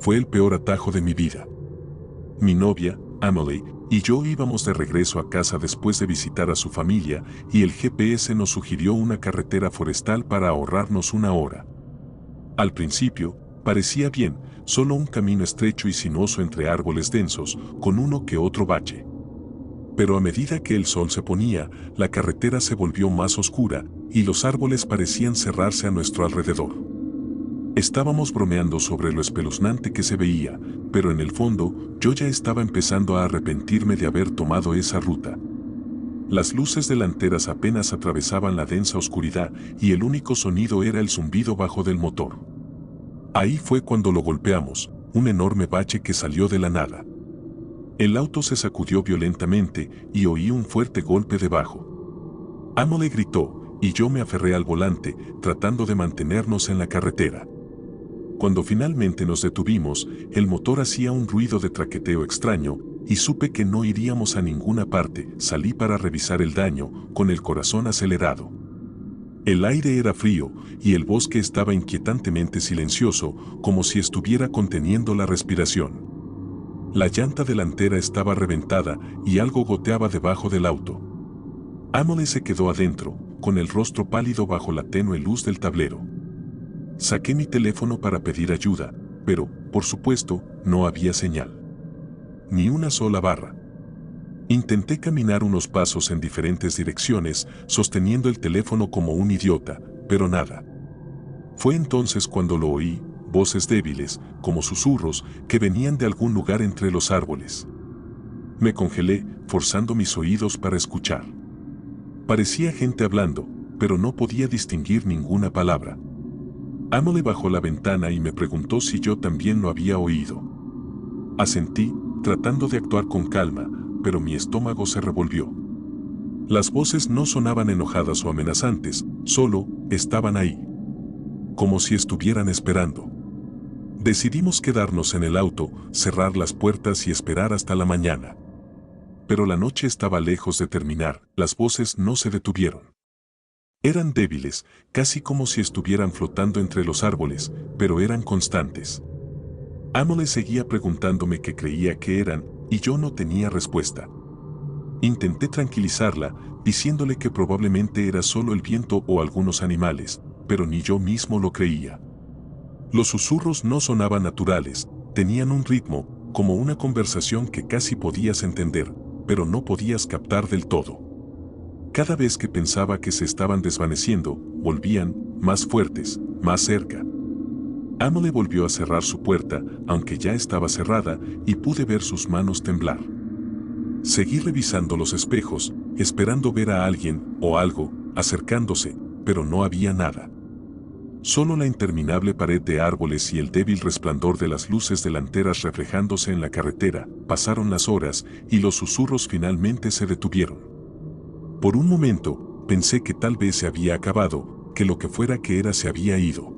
fue el peor atajo de mi vida. Mi novia, Emily, y yo íbamos de regreso a casa después de visitar a su familia y el GPS nos sugirió una carretera forestal para ahorrarnos una hora. Al principio, parecía bien, solo un camino estrecho y sinuoso entre árboles densos, con uno que otro bache. Pero a medida que el sol se ponía, la carretera se volvió más oscura y los árboles parecían cerrarse a nuestro alrededor. Estábamos bromeando sobre lo espeluznante que se veía, pero en el fondo yo ya estaba empezando a arrepentirme de haber tomado esa ruta. Las luces delanteras apenas atravesaban la densa oscuridad y el único sonido era el zumbido bajo del motor. Ahí fue cuando lo golpeamos, un enorme bache que salió de la nada. El auto se sacudió violentamente y oí un fuerte golpe debajo. Emily gritó y yo me aferré al volante, tratando de mantenernos en la carretera. Cuando finalmente nos detuvimos, el motor hacía un ruido de traqueteo extraño y supe que no iríamos a ninguna parte. Salí para revisar el daño, con el corazón acelerado. El aire era frío y el bosque estaba inquietantemente silencioso, como si estuviera conteniendo la respiración. La llanta delantera estaba reventada y algo goteaba debajo del auto. Emily se quedó adentro, con el rostro pálido bajo la tenue luz del tablero. Saqué mi teléfono para pedir ayuda, pero, por supuesto, no había señal. Ni una sola barra. Intenté caminar unos pasos en diferentes direcciones, sosteniendo el teléfono como un idiota, pero nada. Fue entonces cuando lo oí, voces débiles, como susurros, que venían de algún lugar entre los árboles. Me congelé, forzando mis oídos para escuchar. Parecía gente hablando, pero no podía distinguir ninguna palabra. Emily bajó la ventana y me preguntó si yo también lo había oído. Asentí, tratando de actuar con calma, pero mi estómago se revolvió. Las voces no sonaban enojadas o amenazantes, solo estaban ahí. Como si estuvieran esperando. Decidimos quedarnos en el auto, cerrar las puertas y esperar hasta la mañana. Pero la noche estaba lejos de terminar, las voces no se detuvieron. Eran débiles, casi como si estuvieran flotando entre los árboles, pero eran constantes. Emily seguía preguntándome qué creía que eran, y yo no tenía respuesta. Intenté tranquilizarla, diciéndole que probablemente era solo el viento o algunos animales, pero ni yo mismo lo creía. Los susurros no sonaban naturales, tenían un ritmo, como una conversación que casi podías entender, pero no podías captar del todo. Cada vez que pensaba que se estaban desvaneciendo, volvían, más fuertes, más cerca. Emily volvió a cerrar su puerta, aunque ya estaba cerrada, y pude ver sus manos temblar. Seguí revisando los espejos, esperando ver a alguien, o algo, acercándose, pero no había nada. Solo la interminable pared de árboles y el débil resplandor de las luces delanteras reflejándose en la carretera. Pasaron las horas, y los susurros finalmente se detuvieron. Por un momento, pensé que tal vez se había acabado, que lo que fuera que era se había ido.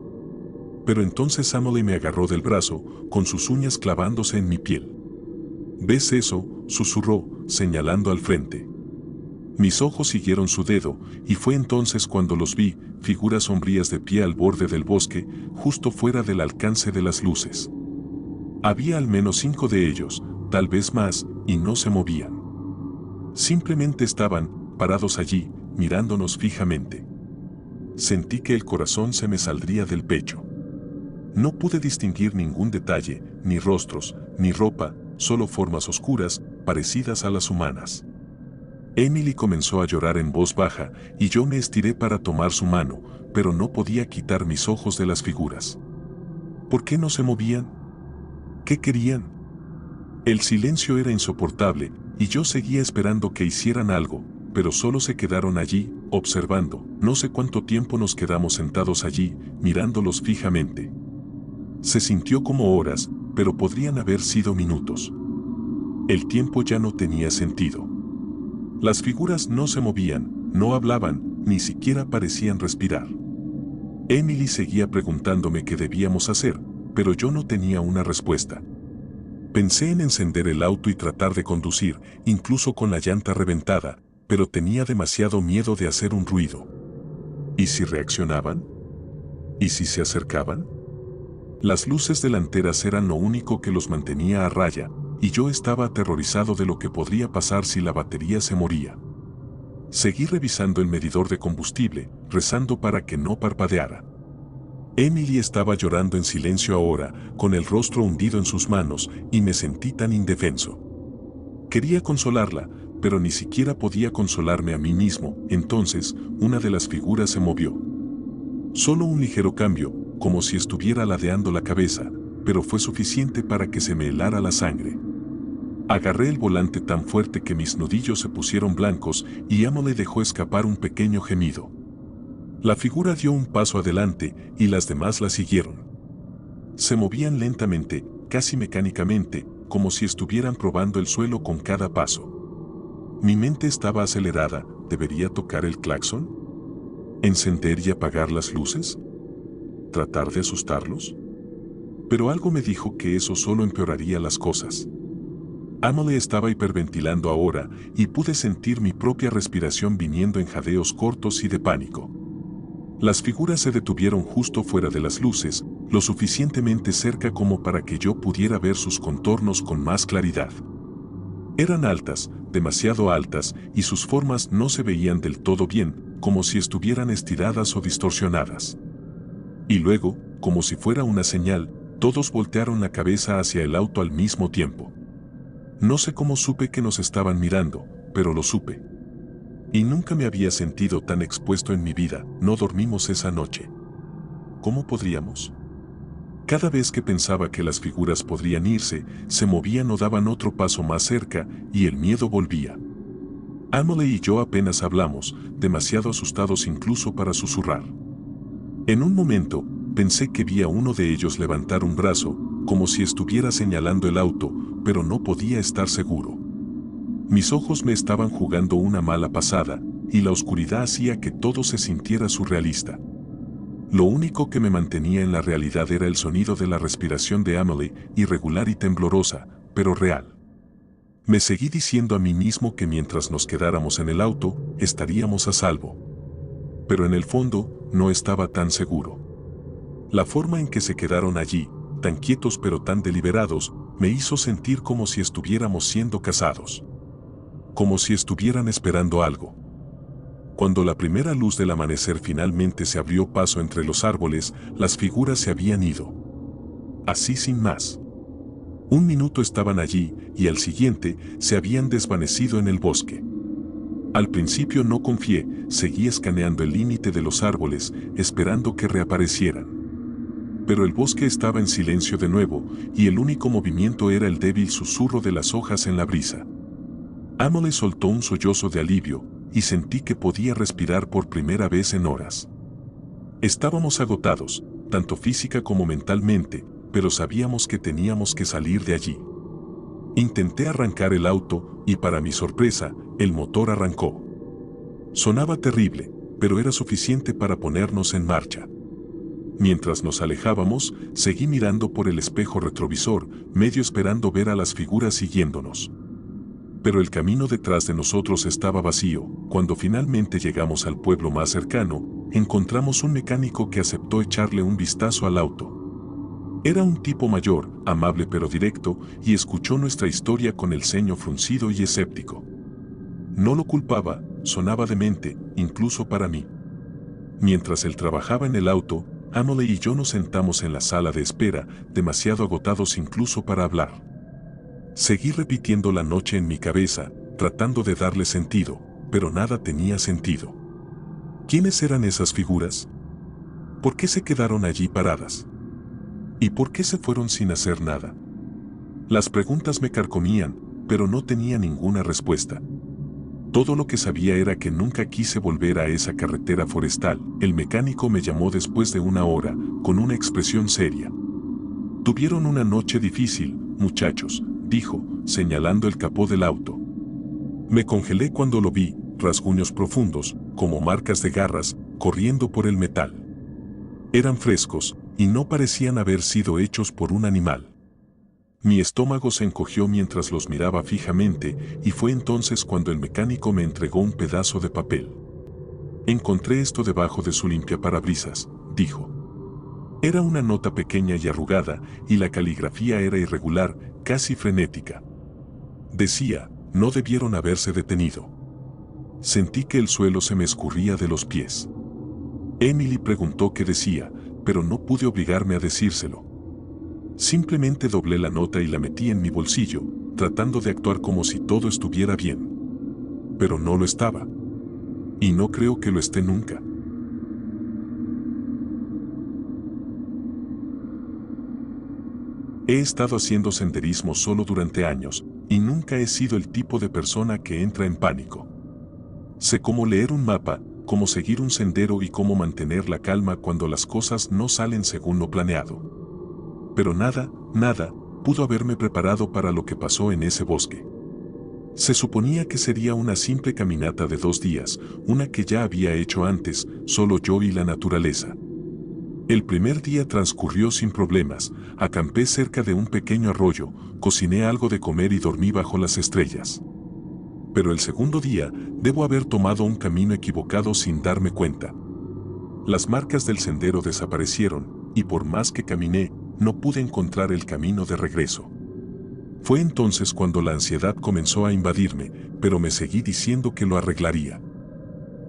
Pero entonces Emily me agarró del brazo, con sus uñas clavándose en mi piel. ¿Ves eso?, susurró, señalando al frente. Mis ojos siguieron su dedo, y fue entonces cuando los vi, figuras sombrías de pie al borde del bosque, justo fuera del alcance de las luces. Había al menos 5 de ellos, tal vez más, y no se movían. Simplemente estaban parados allí, mirándonos fijamente. Sentí que el corazón se me saldría del pecho. No pude distinguir ningún detalle, ni rostros, ni ropa, solo formas oscuras, parecidas a las humanas. Emily comenzó a llorar en voz baja, y yo me estiré para tomar su mano, pero no podía quitar mis ojos de las figuras. ¿Por qué no se movían? ¿Qué querían? El silencio era insoportable, y yo seguía esperando que hicieran algo, pero solo se quedaron allí, observando. No sé cuánto tiempo nos quedamos sentados allí, mirándolos fijamente. Se sintió como horas, pero podrían haber sido minutos. El tiempo ya no tenía sentido. Las figuras no se movían, no hablaban, ni siquiera parecían respirar. Emily seguía preguntándome qué debíamos hacer, pero yo no tenía una respuesta. Pensé en encender el auto y tratar de conducir, incluso con la llanta reventada, pero tenía demasiado miedo de hacer un ruido. ¿Y si reaccionaban? ¿Y si se acercaban? Las luces delanteras eran lo único que los mantenía a raya, y yo estaba aterrorizado de lo que podría pasar si la batería se moría. Seguí revisando el medidor de combustible, rezando para que no parpadeara. Emily estaba llorando en silencio ahora, con el rostro hundido en sus manos, y me sentí tan indefenso. Quería consolarla, pero ni siquiera podía consolarme a mí mismo. Entonces, una de las figuras se movió. Solo un ligero cambio, como si estuviera ladeando la cabeza, pero fue suficiente para que se me helara la sangre. Agarré el volante tan fuerte que mis nudillos se pusieron blancos y Emily dejó escapar un pequeño gemido. La figura dio un paso adelante y las demás la siguieron. Se movían lentamente, casi mecánicamente, como si estuvieran probando el suelo con cada paso. Mi mente estaba acelerada. ¿Debería tocar el claxon? ¿Encender y apagar las luces? ¿Tratar de asustarlos? Pero algo me dijo que eso solo empeoraría las cosas. Emily estaba hiperventilando ahora y pude sentir mi propia respiración viniendo en jadeos cortos y de pánico. Las figuras se detuvieron justo fuera de las luces, lo suficientemente cerca como para que yo pudiera ver sus contornos con más claridad. Eran altas, demasiado altas, y sus formas no se veían del todo bien, como si estuvieran estiradas o distorsionadas. Y luego, como si fuera una señal, todos voltearon la cabeza hacia el auto al mismo tiempo. No sé cómo supe que nos estaban mirando, pero lo supe. Y nunca me había sentido tan expuesto en mi vida. No dormimos esa noche. ¿Cómo podríamos? Cada vez que pensaba que las figuras podrían irse, se movían o daban otro paso más cerca, y el miedo volvía. Emily y yo apenas hablamos, demasiado asustados incluso para susurrar. En un momento, pensé que vi a uno de ellos levantar un brazo, como si estuviera señalando el auto, pero no podía estar seguro. Mis ojos me estaban jugando una mala pasada, y la oscuridad hacía que todo se sintiera surrealista. Lo único que me mantenía en la realidad era el sonido de la respiración de Emily, irregular y temblorosa, pero real. Me seguí diciendo a mí mismo que mientras nos quedáramos en el auto, estaríamos a salvo. Pero en el fondo, no estaba tan seguro. La forma en que se quedaron allí, tan quietos pero tan deliberados, me hizo sentir como si estuviéramos siendo cazados. Como si estuvieran esperando algo. Cuando la primera luz del amanecer finalmente se abrió paso entre los árboles, las figuras se habían ido. Así sin más. Un minuto estaban allí, y al siguiente, se habían desvanecido en el bosque. Al principio no confié, seguí escaneando el límite de los árboles, esperando que reaparecieran. Pero el bosque estaba en silencio de nuevo, y el único movimiento era el débil susurro de las hojas en la brisa. Emily soltó un sollozo de alivio, y sentí que podía respirar por primera vez en horas. Estábamos agotados, tanto física como mentalmente, pero sabíamos que teníamos que salir de allí. Intenté arrancar el auto, y para mi sorpresa, el motor arrancó. Sonaba terrible, pero era suficiente para ponernos en marcha. Mientras nos alejábamos, seguí mirando por el espejo retrovisor, medio esperando ver a las figuras siguiéndonos. Pero el camino detrás de nosotros estaba vacío. Cuando finalmente llegamos al pueblo más cercano, encontramos un mecánico que aceptó echarle un vistazo al auto. Era un tipo mayor, amable pero directo, y escuchó nuestra historia con el ceño fruncido y escéptico. No lo culpaba, sonaba demente, incluso para mí. Mientras él trabajaba en el auto, Emily y yo nos sentamos en la sala de espera, demasiado agotados incluso para hablar. Seguí repitiendo la noche en mi cabeza, tratando de darle sentido, pero nada tenía sentido. ¿Quiénes eran esas figuras? ¿Por qué se quedaron allí paradas? ¿Y por qué se fueron sin hacer nada? Las preguntas me carcomían, pero no tenía ninguna respuesta. Todo lo que sabía era que nunca quise volver a esa carretera forestal. El mecánico me llamó después de una hora, con una expresión seria. Tuvieron una noche difícil, muchachos, dijo, señalando el capó del auto. Me congelé cuando lo vi, rasguños profundos, como marcas de garras, corriendo por el metal. Eran frescos, y no parecían haber sido hechos por un animal. Mi estómago se encogió mientras los miraba fijamente, y fue entonces cuando el mecánico me entregó un pedazo de papel. Encontré esto debajo de su limpiaparabrisas, dijo. Era una nota pequeña y arrugada, y la caligrafía era irregular, casi frenética. Decía, no debieron haberse detenido. Sentí que el suelo se me escurría de los pies. Emily preguntó qué decía, pero no pude obligarme a decírselo. Simplemente doblé la nota y la metí en mi bolsillo, tratando de actuar como si todo estuviera bien. Pero no lo estaba. Y no creo que lo esté nunca. He estado haciendo senderismo solo durante años, y nunca he sido el tipo de persona que entra en pánico. Sé cómo leer un mapa, cómo seguir un sendero y cómo mantener la calma cuando las cosas no salen según lo planeado. Pero nada pudo haberme preparado para lo que pasó en ese bosque. Se suponía que sería una simple caminata de 2 días, una que ya había hecho antes, solo yo y la naturaleza. El primer día transcurrió sin problemas, acampé cerca de un pequeño arroyo, cociné algo de comer y dormí bajo las estrellas. Pero el segundo día, debo haber tomado un camino equivocado sin darme cuenta. Las marcas del sendero desaparecieron, y por más que caminé, no pude encontrar el camino de regreso. Fue entonces cuando la ansiedad comenzó a invadirme, pero me seguí diciendo que lo arreglaría.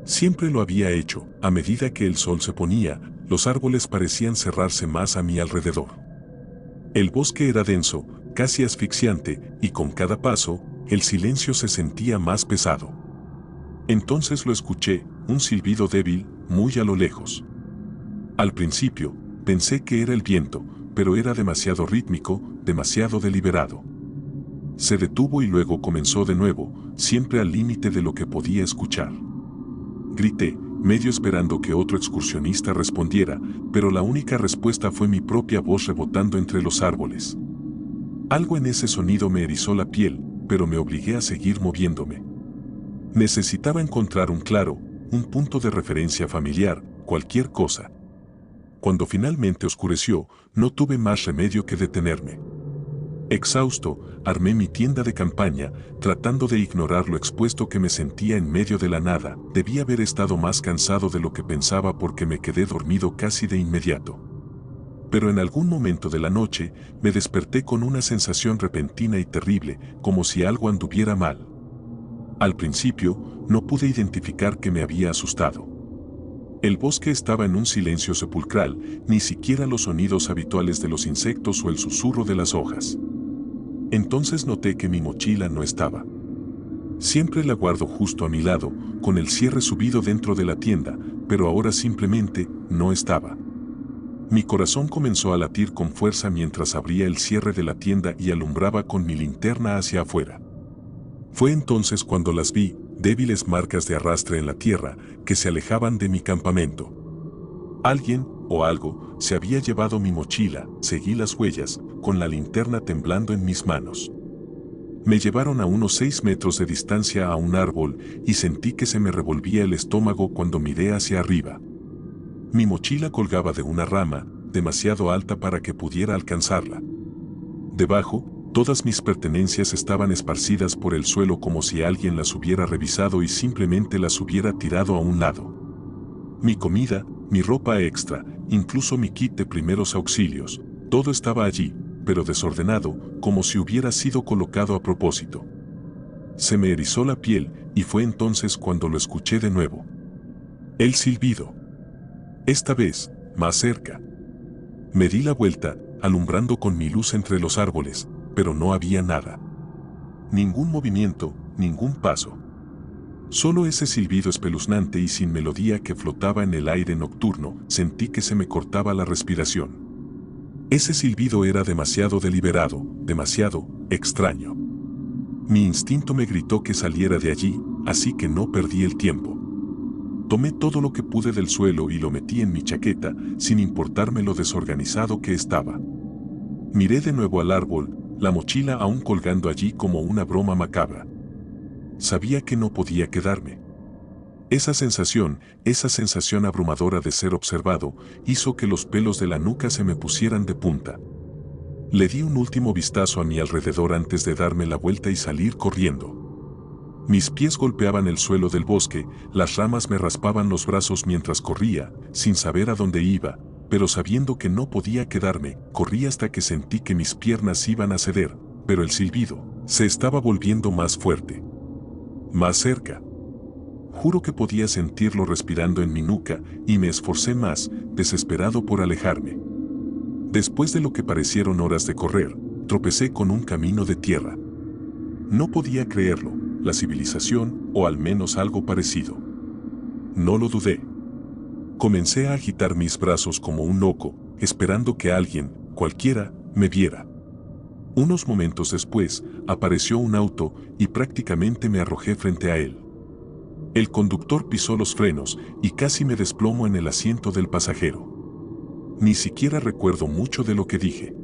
Siempre lo había hecho. A medida que el sol se ponía, los árboles parecían cerrarse más a mi alrededor. El bosque era denso, casi asfixiante, y con cada paso, el silencio se sentía más pesado. Entonces lo escuché, un silbido débil, muy a lo lejos. Al principio, pensé que era el viento, pero era demasiado rítmico, demasiado deliberado. Se detuvo y luego comenzó de nuevo, siempre al límite de lo que podía escuchar. Grité, medio esperando que otro excursionista respondiera, pero la única respuesta fue mi propia voz rebotando entre los árboles. Algo en ese sonido me erizó la piel, pero me obligué a seguir moviéndome. Necesitaba encontrar un punto de referencia familiar, cualquier cosa. Cuando finalmente oscureció, no tuve más remedio que detenerme. Exhausto, armé mi tienda de campaña, tratando de ignorar lo expuesto que me sentía en medio de la nada. Debí haber estado más cansado de lo que pensaba porque me quedé dormido casi de inmediato. Pero en algún momento de la noche, me desperté con una sensación repentina y terrible, como si algo anduviera mal. Al principio, no pude identificar qué me había asustado. El bosque estaba en un silencio sepulcral, ni siquiera los sonidos habituales de los insectos o el susurro de las hojas. Entonces noté que mi mochila no estaba. Siempre la guardo justo a mi lado, con el cierre subido dentro de la tienda, pero ahora simplemente no estaba. Mi corazón comenzó a latir con fuerza mientras abría el cierre de la tienda y alumbraba con mi linterna hacia afuera. Fue entonces cuando las vi, débiles marcas de arrastre en la tierra, que se alejaban de mi campamento. Alguien, o algo, se había llevado mi mochila. Seguí las huellas, con la linterna temblando en mis manos. Me llevaron a unos 6 metros de distancia a un árbol y sentí que se me revolvía el estómago cuando miré hacia arriba. Mi mochila colgaba de una rama, demasiado alta para que pudiera alcanzarla. Debajo, todas mis pertenencias estaban esparcidas por el suelo como si alguien las hubiera revisado y simplemente las hubiera tirado a un lado. Mi comida, mi ropa extra, incluso mi kit de primeros auxilios, todo estaba allí, pero desordenado, como si hubiera sido colocado a propósito. Se me erizó la piel, y fue entonces cuando lo escuché de nuevo. El silbido. Esta vez, más cerca. Me di la vuelta, alumbrando con mi luz entre los árboles, pero no había nada. Ningún movimiento, ningún paso. Solo ese silbido espeluznante y sin melodía que flotaba en el aire nocturno. Sentí que se me cortaba la respiración. Ese silbido era demasiado deliberado, demasiado extraño. Mi instinto me gritó que saliera de allí, así que no perdí el tiempo. Tomé todo lo que pude del suelo y lo metí en mi chaqueta, sin importarme lo desorganizado que estaba. Miré de nuevo al árbol, la mochila aún colgando allí como una broma macabra. Sabía que no podía quedarme. Esa sensación abrumadora de ser observado, hizo que los pelos de la nuca se me pusieran de punta. Le di un último vistazo a mi alrededor antes de darme la vuelta y salir corriendo. Mis pies golpeaban el suelo del bosque, las ramas me raspaban los brazos mientras corría, sin saber a dónde iba, pero sabiendo que no podía quedarme, corrí hasta que sentí que mis piernas iban a ceder, pero el silbido se estaba volviendo más fuerte. Más cerca. Juro que podía sentirlo respirando en mi nuca y me esforcé más, desesperado por alejarme. Después de lo que parecieron horas de correr, tropecé con un camino de tierra. No podía creerlo, la civilización, o al menos algo parecido. No lo dudé. Comencé a agitar mis brazos como un loco, esperando que alguien, cualquiera, me viera. Unos momentos después, apareció un auto y prácticamente me arrojé frente a él. El conductor pisó los frenos y casi me desplomo en el asiento del pasajero. Ni siquiera recuerdo mucho de lo que dije.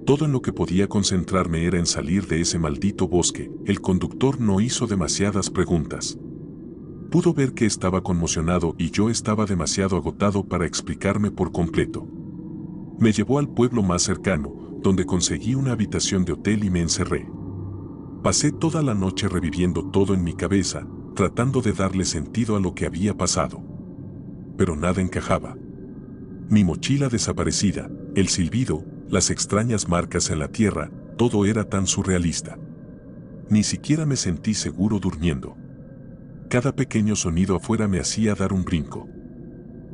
Todo en lo que podía concentrarme era en salir de ese maldito bosque. El conductor no hizo demasiadas preguntas. Pudo ver que estaba conmocionado y yo estaba demasiado agotado para explicarme por completo. Me llevó al pueblo más cercano, donde conseguí una habitación de hotel y me encerré. Pasé toda la noche reviviendo todo en mi cabeza, tratando de darle sentido a lo que había pasado. Pero nada encajaba. Mi mochila desaparecida, el silbido, las extrañas marcas en la tierra, todo era tan surrealista. Ni siquiera me sentí seguro durmiendo. Cada pequeño sonido afuera me hacía dar un brinco.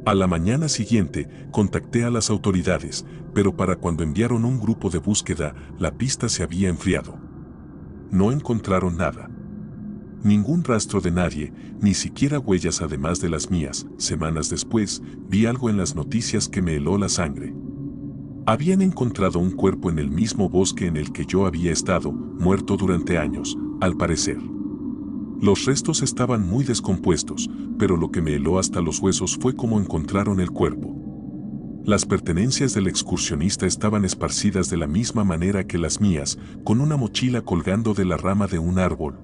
A la mañana siguiente, contacté a las autoridades, pero para cuando enviaron un grupo de búsqueda, la pista se había enfriado. No encontraron nada. Ningún rastro de nadie, ni siquiera huellas además de las mías. Semanas después, vi algo en las noticias que me heló la sangre. Habían encontrado un cuerpo en el mismo bosque en el que yo había estado, muerto durante años, al parecer. Los restos estaban muy descompuestos, pero lo que me heló hasta los huesos fue cómo encontraron el cuerpo. Las pertenencias del excursionista estaban esparcidas de la misma manera que las mías, con una mochila colgando de la rama de un árbol.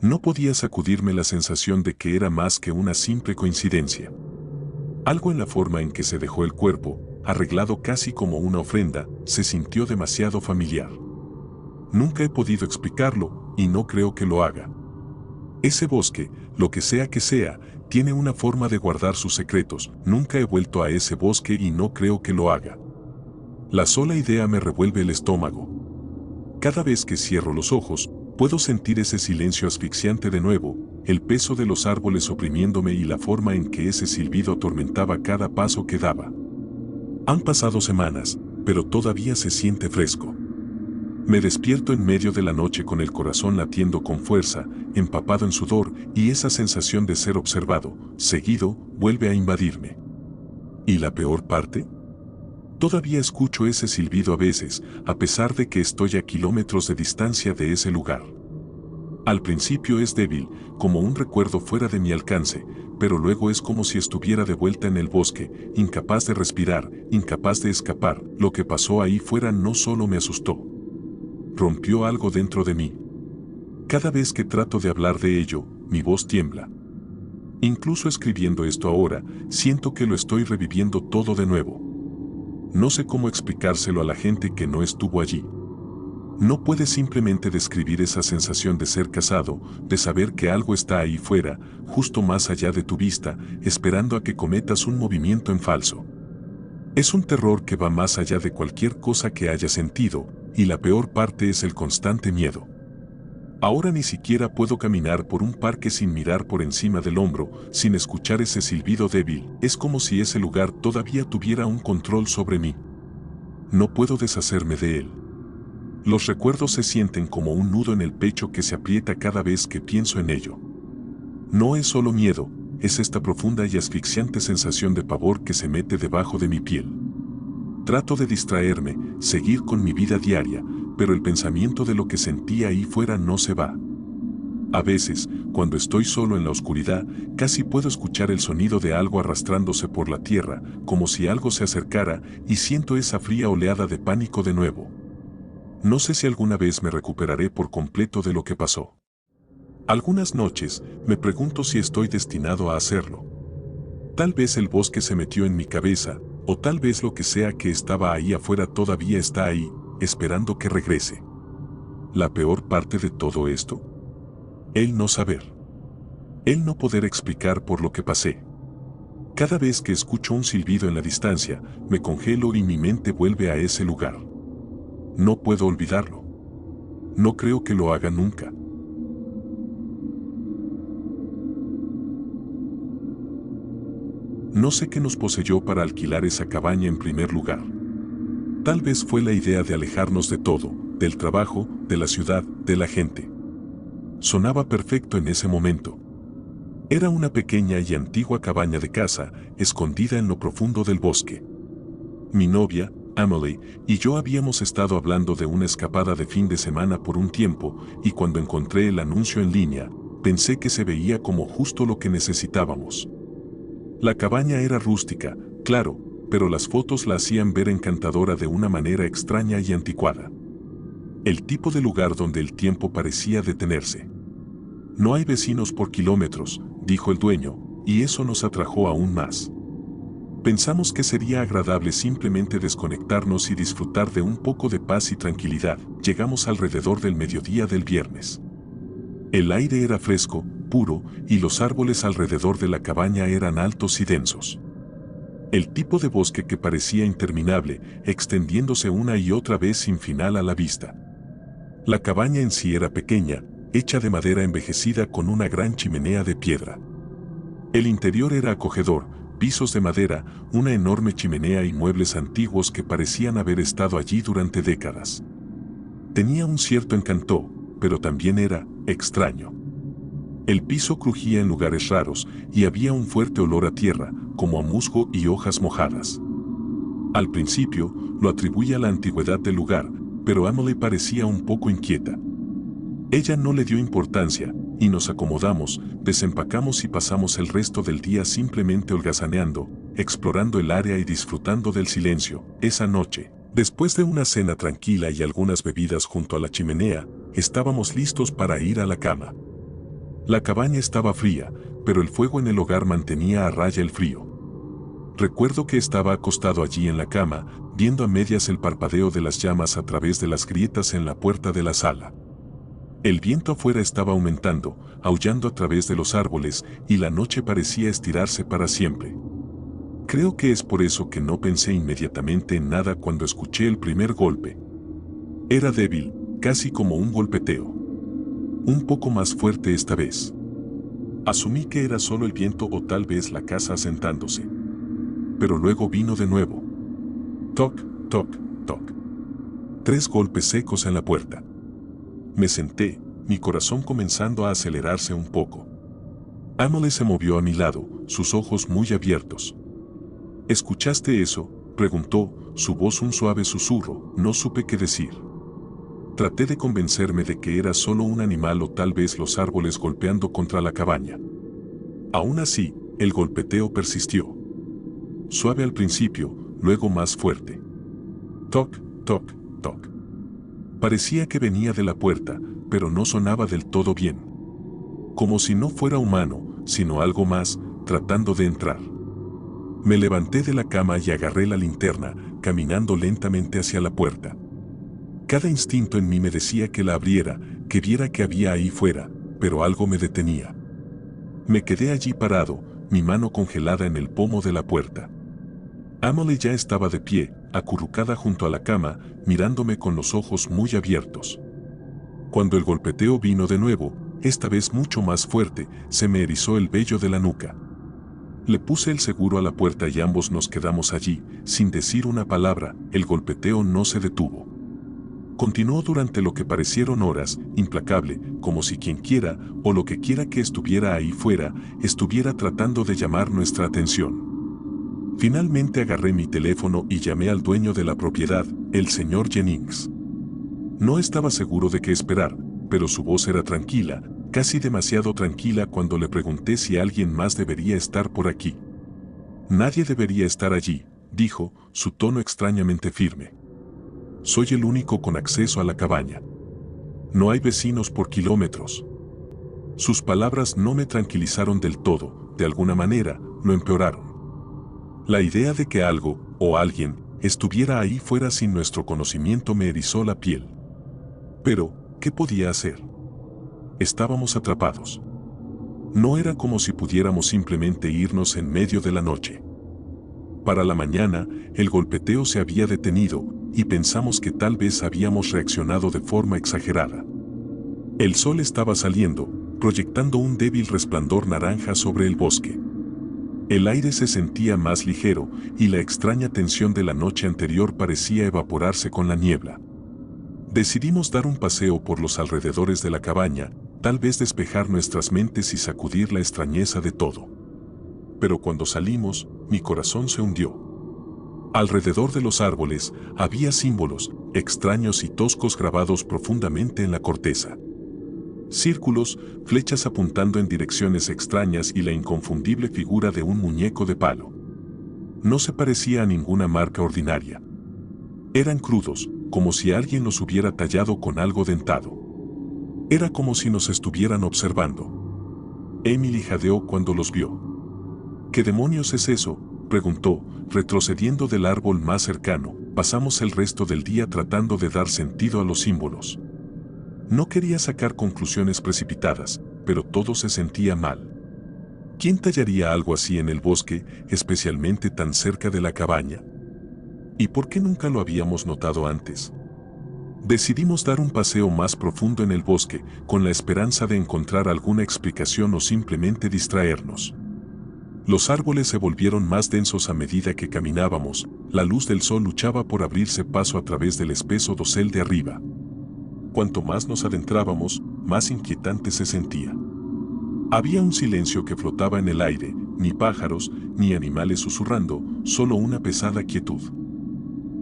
No podía sacudirme la sensación de que era más que una simple coincidencia. Algo en la forma en que se dejó el cuerpo, arreglado casi como una ofrenda, se sintió demasiado familiar. Nunca he podido explicarlo, y no creo que lo haga. Ese bosque, lo que sea, tiene una forma de guardar sus secretos. Nunca he vuelto a ese bosque y no creo que lo haga. La sola idea me revuelve el estómago. Cada vez que cierro los ojos, puedo sentir ese silencio asfixiante de nuevo, el peso de los árboles oprimiéndome y la forma en que ese silbido atormentaba cada paso que daba. Han pasado semanas, pero todavía se siente fresco. Me despierto en medio de la noche con el corazón latiendo con fuerza, empapado en sudor, y esa sensación de ser observado, seguido, vuelve a invadirme. ¿Y la peor parte? Todavía escucho ese silbido a veces, a pesar de que estoy a kilómetros de distancia de ese lugar. Al principio es débil, como un recuerdo fuera de mi alcance, pero luego es como si estuviera de vuelta en el bosque, incapaz de respirar, incapaz de escapar. Lo que pasó ahí fuera no solo me asustó. Rompió algo dentro de mí. Cada vez que trato de hablar de ello, mi voz tiembla. Incluso escribiendo esto ahora, siento que lo estoy reviviendo todo de nuevo. No sé cómo explicárselo a la gente que no estuvo allí. No puedes simplemente describir esa sensación de ser casado, de saber que algo está ahí fuera, justo más allá de tu vista, esperando a que cometas un movimiento en falso. Es un terror que va más allá de cualquier cosa que haya sentido, y la peor parte es el constante miedo. Ahora ni siquiera puedo caminar por un parque sin mirar por encima del hombro, sin escuchar ese silbido débil. Es como si ese lugar todavía tuviera un control sobre mí. No puedo deshacerme de él. Los recuerdos se sienten como un nudo en el pecho que se aprieta cada vez que pienso en ello. No es solo miedo, es esta profunda y asfixiante sensación de pavor que se mete debajo de mi piel. Trato de distraerme, seguir con mi vida diaria, pero el pensamiento de lo que sentí ahí fuera no se va. A veces, cuando estoy solo en la oscuridad, casi puedo escuchar el sonido de algo arrastrándose por la tierra, como si algo se acercara, y siento esa fría oleada de pánico de nuevo. No sé si alguna vez me recuperaré por completo de lo que pasó. Algunas noches, me pregunto si estoy destinado a hacerlo. Tal vez el bosque se metió en mi cabeza, o tal vez lo que sea que estaba ahí afuera todavía está ahí, esperando que regrese. La peor parte de todo esto, el no saber. El no poder explicar por lo que pasé. Cada vez que escucho un silbido en la distancia, me congelo y mi mente vuelve a ese lugar. No puedo olvidarlo. No creo que lo haga nunca. No sé qué nos poseyó para alquilar esa cabaña en primer lugar. Tal vez fue la idea de alejarnos de todo, del trabajo, de la ciudad, de la gente. Sonaba perfecto en ese momento. Era una pequeña y antigua cabaña de casa, escondida en lo profundo del bosque. Mi novia, Emily, y yo habíamos estado hablando de una escapada de fin de semana por un tiempo, y cuando encontré el anuncio en línea, pensé que se veía como justo lo que necesitábamos. La cabaña era rústica, claro, pero las fotos la hacían ver encantadora de una manera extraña y anticuada. El tipo de lugar donde el tiempo parecía detenerse. No hay vecinos por kilómetros, dijo el dueño, y eso nos atrajo aún más. Pensamos que sería agradable simplemente desconectarnos y disfrutar de un poco de paz y tranquilidad. Llegamos alrededor del mediodía del viernes. El aire era fresco, puro, y los árboles alrededor de la cabaña eran altos y densos. El tipo de bosque que parecía interminable, extendiéndose una y otra vez sin final a la vista. La cabaña en sí era pequeña, hecha de madera envejecida con una gran chimenea de piedra. El interior era acogedor, pisos de madera, una enorme chimenea y muebles antiguos que parecían haber estado allí durante décadas. Tenía un cierto encanto, pero también era extraño. El piso crujía en lugares raros y había un fuerte olor a tierra, como a musgo y hojas mojadas. Al principio, lo atribuía a la antigüedad del lugar, pero Emily parecía un poco inquieta. Ella no le dio importancia, y nos acomodamos, desempacamos y pasamos el resto del día simplemente holgazaneando, explorando el área y disfrutando del silencio. Esa noche, después de una cena tranquila y algunas bebidas junto a la chimenea, estábamos listos para ir a la cama. La cabaña estaba fría, pero el fuego en el hogar mantenía a raya el frío. Recuerdo que estaba acostado allí en la cama, viendo a medias el parpadeo de las llamas a través de las grietas en la puerta de la sala. El viento afuera estaba aumentando, aullando a través de los árboles, y la noche parecía estirarse para siempre. Creo que es por eso que no pensé inmediatamente en nada cuando escuché el primer golpe. Era débil, casi como un golpeteo. Un poco más fuerte esta vez. Asumí que era solo el viento o tal vez la casa asentándose. Pero luego vino de nuevo. Toc, toc, toc. 3 golpes secos en la puerta. Me senté, mi corazón comenzando a acelerarse un poco. Emily se movió a mi lado, sus ojos muy abiertos. ¿Escuchaste eso?, preguntó, su voz un suave susurro. No supe qué decir. Traté de convencerme de que era solo un animal o tal vez los árboles golpeando contra la cabaña. Aún así, el golpeteo persistió. Suave al principio, luego más fuerte. Toc, toc, toc. Parecía que venía de la puerta, pero no sonaba del todo bien. Como si no fuera humano, sino algo más, tratando de entrar. Me levanté de la cama y agarré la linterna, caminando lentamente hacia la puerta. Cada instinto en mí me decía que la abriera, que viera qué había ahí fuera, pero algo me detenía. Me quedé allí parado, mi mano congelada en el pomo de la puerta. Emily ya estaba de pie, acurrucada junto a la cama, mirándome con los ojos muy abiertos. Cuando el golpeteo vino de nuevo, esta vez mucho más fuerte, se me erizó el vello de la nuca. Le puse el seguro a la puerta y ambos nos quedamos allí, sin decir una palabra. El golpeteo no se detuvo. Continuó durante lo que parecieron horas, implacable, como si quien quiera, o lo que quiera que estuviera ahí fuera, estuviera tratando de llamar nuestra atención. Finalmente agarré mi teléfono y llamé al dueño de la propiedad, el señor Jennings. No estaba seguro de qué esperar, pero su voz era tranquila, casi demasiado tranquila cuando le pregunté si alguien más debería estar por aquí. Nadie debería estar allí, dijo, su tono extrañamente firme. Soy el único con acceso a la cabaña. No hay vecinos por kilómetros. Sus palabras no me tranquilizaron del todo, de alguna manera, lo empeoraron. La idea de que algo, o alguien, estuviera ahí fuera sin nuestro conocimiento me erizó la piel. Pero, ¿qué podía hacer? Estábamos atrapados. No era como si pudiéramos simplemente irnos en medio de la noche. Para la mañana, el golpeteo se había detenido y pensamos que tal vez habíamos reaccionado de forma exagerada. El sol estaba saliendo, proyectando un débil resplandor naranja sobre el bosque. El aire se sentía más ligero y la extraña tensión de la noche anterior parecía evaporarse con la niebla. Decidimos dar un paseo por los alrededores de la cabaña, tal vez despejar nuestras mentes y sacudir la extrañeza de todo. Pero cuando salimos, mi corazón se hundió. Alrededor de los árboles había símbolos extraños y toscos grabados profundamente en la corteza. Círculos, flechas apuntando en direcciones extrañas y la inconfundible figura de un muñeco de palo. No se parecía a ninguna marca ordinaria. Eran crudos, como si alguien los hubiera tallado con algo dentado. Era como si nos estuvieran observando. Emily jadeó cuando los vio. ¿Qué demonios es eso?, preguntó, retrocediendo del árbol más cercano. Pasamos el resto del día tratando de dar sentido a los símbolos. No quería sacar conclusiones precipitadas, pero todo se sentía mal. ¿Quién tallaría algo así en el bosque, especialmente tan cerca de la cabaña? ¿Y por qué nunca lo habíamos notado antes? Decidimos dar un paseo más profundo en el bosque, con la esperanza de encontrar alguna explicación o simplemente distraernos. Los árboles se volvieron más densos a medida que caminábamos, la luz del sol luchaba por abrirse paso a través del espeso dosel de arriba. Cuanto más nos adentrábamos, más inquietante se sentía. Había un silencio que flotaba en el aire, ni pájaros, ni animales susurrando, solo una pesada quietud.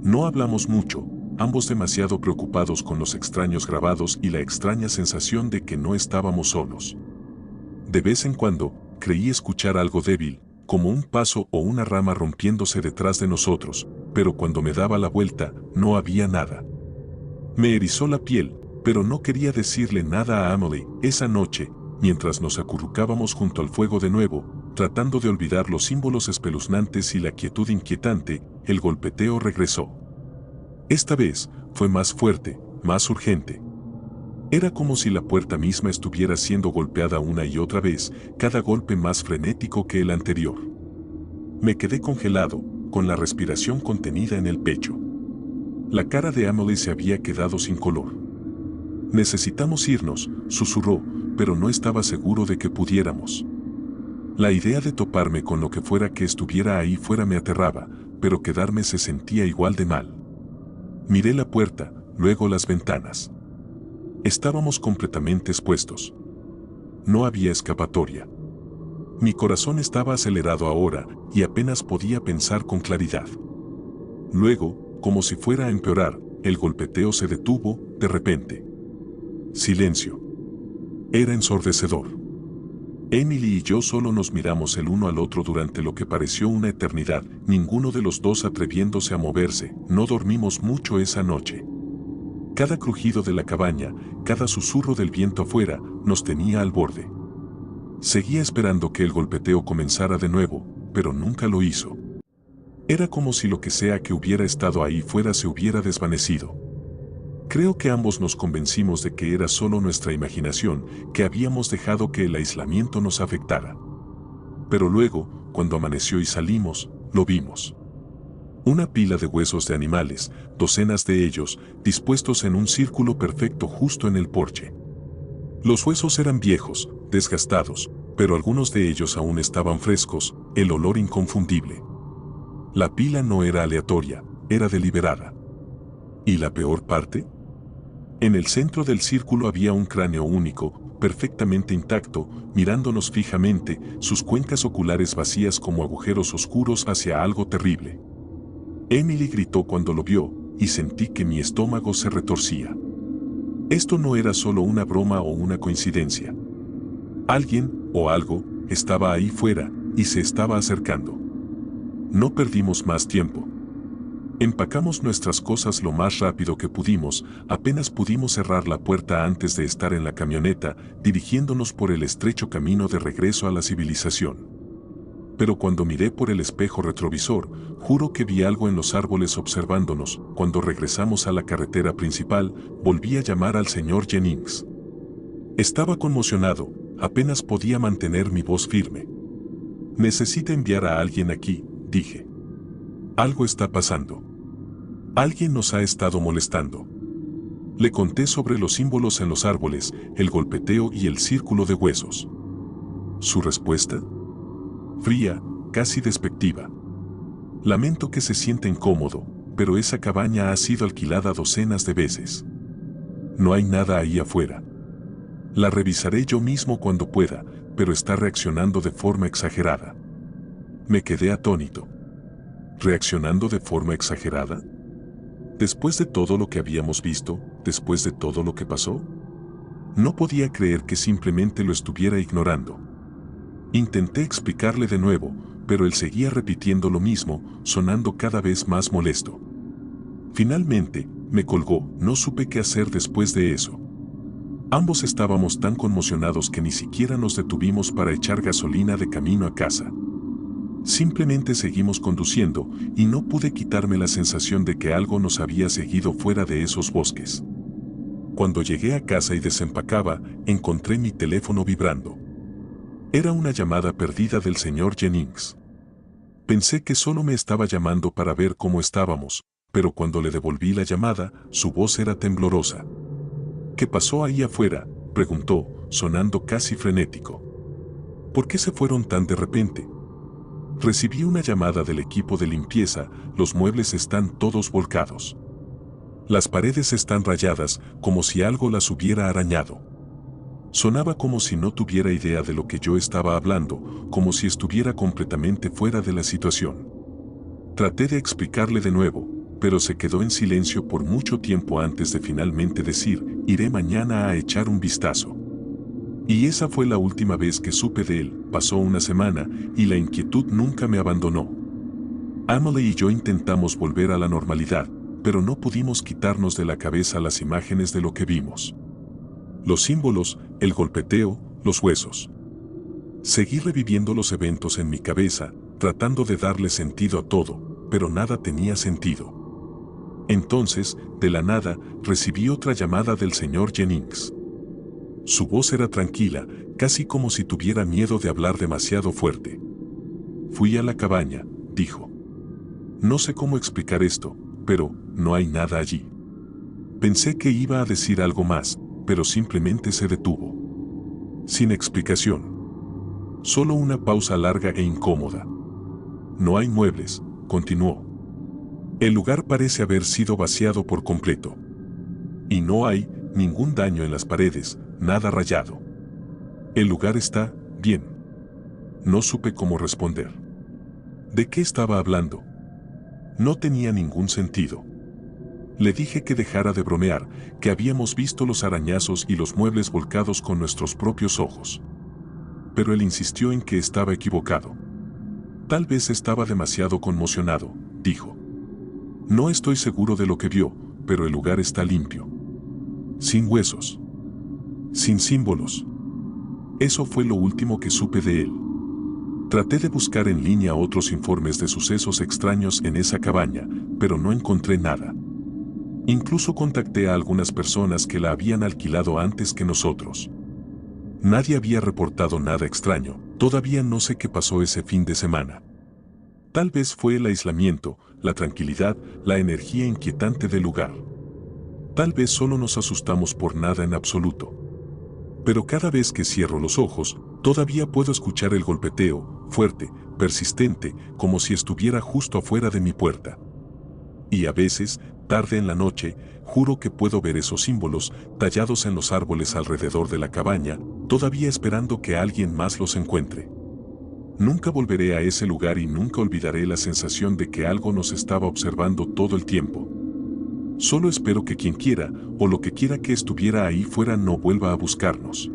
No hablamos mucho, ambos demasiado preocupados con los extraños grabados y la extraña sensación de que no estábamos solos. De vez en cuando, creí escuchar algo débil, como un paso o una rama rompiéndose detrás de nosotros, pero cuando me daba la vuelta, no había nada. Me erizó la piel, pero no quería decirle nada a Emily. Esa noche, mientras nos acurrucábamos junto al fuego de nuevo, tratando de olvidar los símbolos espeluznantes y la quietud inquietante, el golpeteo regresó. Esta vez, fue más fuerte, más urgente. Era como si la puerta misma estuviera siendo golpeada una y otra vez, cada golpe más frenético que el anterior. Me quedé congelado, con la respiración contenida en el pecho. La cara de Emily se había quedado sin color. «Necesitamos irnos», susurró, pero no estaba seguro de que pudiéramos. La idea de toparme con lo que fuera que estuviera ahí fuera me aterraba, pero quedarme se sentía igual de mal. Miré la puerta, luego las ventanas. Estábamos completamente expuestos. No había escapatoria. Mi corazón estaba acelerado ahora y apenas podía pensar con claridad. Luego, como si fuera a empeorar, el golpeteo se detuvo, de repente. Silencio. Era ensordecedor. Emily y yo solo nos miramos el uno al otro durante lo que pareció una eternidad, ninguno de los dos atreviéndose a moverse. No dormimos mucho esa noche. Cada crujido de la cabaña, cada susurro del viento afuera, nos tenía al borde. Seguía esperando que el golpeteo comenzara de nuevo, pero nunca lo hizo. Era como si lo que sea que hubiera estado ahí fuera se hubiera desvanecido. Creo que ambos nos convencimos de que era solo nuestra imaginación, que habíamos dejado que el aislamiento nos afectara. Pero luego, cuando amaneció y salimos, lo vimos. Una pila de huesos de animales, docenas de ellos, dispuestos en un círculo perfecto justo en el porche. Los huesos eran viejos, desgastados, pero algunos de ellos aún estaban frescos, el olor inconfundible. La pila no era aleatoria, era deliberada. ¿Y la peor parte? En el centro del círculo había un cráneo único, perfectamente intacto, mirándonos fijamente, sus cuencas oculares vacías como agujeros oscuros hacia algo terrible. Emily gritó cuando lo vio, y sentí que mi estómago se retorcía. Esto no era solo una broma o una coincidencia. Alguien, o algo, estaba ahí fuera, y se estaba acercando. No perdimos más tiempo. Empacamos nuestras cosas lo más rápido que pudimos, apenas pudimos cerrar la puerta antes de estar en la camioneta, dirigiéndonos por el estrecho camino de regreso a la civilización. Pero cuando miré por el espejo retrovisor, juro que vi algo en los árboles observándonos. Cuando regresamos a la carretera principal, volví a llamar al señor Jennings. Estaba conmocionado, apenas podía mantener mi voz firme. Necesita enviar a alguien aquí, dije. Algo está pasando. Alguien nos ha estado molestando. Le conté sobre los símbolos en los árboles, el golpeteo y el círculo de huesos. ¿Su respuesta? Fría, casi despectiva. Lamento que se sienta incómodo, pero esa cabaña ha sido alquilada docenas de veces. No hay nada ahí afuera. La revisaré yo mismo cuando pueda, pero está reaccionando de forma exagerada. Me quedé atónito. ¿Reaccionando de forma exagerada? Después de todo lo que habíamos visto, después de todo lo que pasó, no podía creer que simplemente lo estuviera ignorando. Intenté explicarle de nuevo, pero él seguía repitiendo lo mismo, sonando cada vez más molesto. Finalmente, me colgó, no supe qué hacer después de eso. Ambos estábamos tan conmocionados que ni siquiera nos detuvimos para echar gasolina de camino a casa. Simplemente seguimos conduciendo y no pude quitarme la sensación de que algo nos había seguido fuera de esos bosques. Cuando llegué a casa y desempacaba, encontré mi teléfono vibrando. Era una llamada perdida del señor Jennings. Pensé que solo me estaba llamando para ver cómo estábamos, pero cuando le devolví la llamada, su voz era temblorosa. ¿Qué pasó ahí afuera?, preguntó, sonando casi frenético. ¿Por qué se fueron tan de repente? Recibí una llamada del equipo de limpieza, los muebles están todos volcados. Las paredes están rayadas, como si algo las hubiera arañado. Sonaba como si no tuviera idea de lo que yo estaba hablando, como si estuviera completamente fuera de la situación. Traté de explicarle de nuevo, pero se quedó en silencio por mucho tiempo antes de finalmente decir, iré mañana a echar un vistazo. Y esa fue la última vez que supe de él. Pasó una semana, y la inquietud nunca me abandonó. Emily y yo intentamos volver a la normalidad, pero no pudimos quitarnos de la cabeza las imágenes de lo que vimos. Los símbolos, el golpeteo, los huesos. Seguí reviviendo los eventos en mi cabeza, tratando de darle sentido a todo, pero nada tenía sentido. Entonces, de la nada, recibí otra llamada del señor Jennings. Su voz era tranquila, casi como si tuviera miedo de hablar demasiado fuerte. Fui a la cabaña, dijo. No sé cómo explicar esto, pero no hay nada allí. Pensé que iba a decir algo más, pero simplemente se detuvo. Sin explicación. Solo una pausa larga e incómoda. No hay muebles, continuó. El lugar parece haber sido vaciado por completo. Y no hay ningún daño en las paredes, nada rayado. El lugar está bien. No supe cómo responder. ¿De qué estaba hablando? No tenía ningún sentido. Le dije que dejara de bromear, que habíamos visto los arañazos y los muebles volcados con nuestros propios ojos. Pero él insistió en que estaba equivocado. Tal vez estaba demasiado conmocionado, dijo. No estoy seguro de lo que vio, pero el lugar está limpio. Sin huesos. Sin símbolos. Eso fue lo último que supe de él. Traté de buscar en línea otros informes de sucesos extraños en esa cabaña, pero no encontré nada. Incluso contacté a algunas personas que la habían alquilado antes que nosotros. Nadie había reportado nada extraño. Todavía no sé qué pasó ese fin de semana. Tal vez fue el aislamiento, la tranquilidad, la energía inquietante del lugar. Tal vez solo nos asustamos por nada en absoluto. Pero cada vez que cierro los ojos, todavía puedo escuchar el golpeteo, fuerte, persistente, como si estuviera justo afuera de mi puerta. Y a veces, tarde en la noche, juro que puedo ver esos símbolos tallados en los árboles alrededor de la cabaña, todavía esperando que alguien más los encuentre. Nunca volveré a ese lugar y nunca olvidaré la sensación de que algo nos estaba observando todo el tiempo. Solo espero que quien quiera, o lo que quiera que estuviera ahí fuera no vuelva a buscarnos.